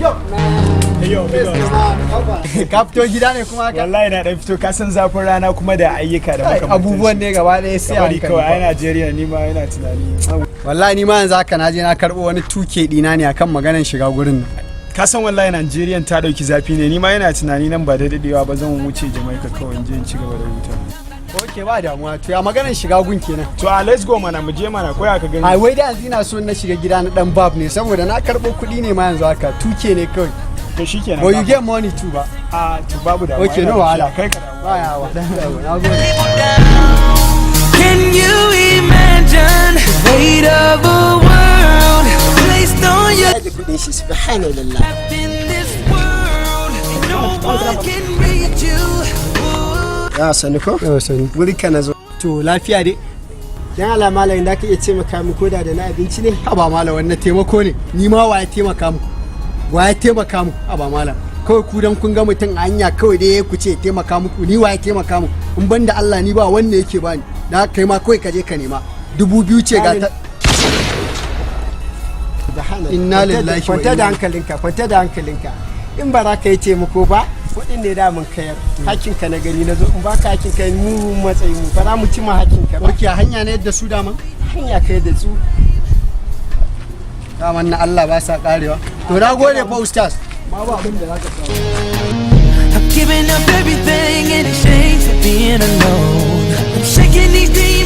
up, man. Hey, yo, big up. Ka fito gida ne kuma haka? Wallahi na dan fito, ka san zafin rana kuma da ayyuka da makamantan abubuwan ne gaba ɗaya sai hankali. Kawai ai Najeriya ni ma ina tunani. Wallahi ni ma yanzu haka naje na karɓo wani tuke dina ne akan maganar shiga gurin nan. Ka san wallahi Najeriya ta dauki zafi ne, ni ma yana tunani nan ba da dadewa ba zan wuce Jamaica kawai in je in ci gaba da huta. Ok, ba damuwa, to ya maganar shiga gun kenan. To let's go mana, mu je mana, koya ka gani. Ai wai da yanzu ina so na shiga gida na dan bab ne saboda na karɓo kuɗi ne ma yanzu haka, tuke ne kawai. To shikenan. But you get money too ba. To babu da. Okay, no wahala. Kai ka ba ya wa. Can you imagine the weight of a world placed on your kudin shi subhanallah in this world? No one can reach you. ya sani ko sani. wuri kana zo To lafiya dai. dan Allah malamin da ka iya taimaka mu koda da na abinci ne Haba malam wannan taimako ne. Ni ma wa ya taimaka mu? Wa ya taimaka mu? Haba malam. Kawai ku dan kun ga mutum a hanya kawai dai ku ce taimaka muku. Ni wa ya taimaka mu? In ban da Allah ni ba wanda yake bani. Da haka kai ma kawai ka je ka nema. 2000 ce ga ta. Inna lillahi wa kwanta da inna hankalinka kwanta da hankalinka in ba za ka yi taimako ba kudin ne da mun kayar hakinka na gari na zo in baka hakinka mu matsayin mu ba za mu ci ma hakinka ba Ok, hanya ne yadda su dama? hanya kai da su Daman na Allah ba sa karewa. To na gode fa ustaz. ma ba abin da za ka samu I'm giving up everything in exchange for being alone. I'm shaking these dreams.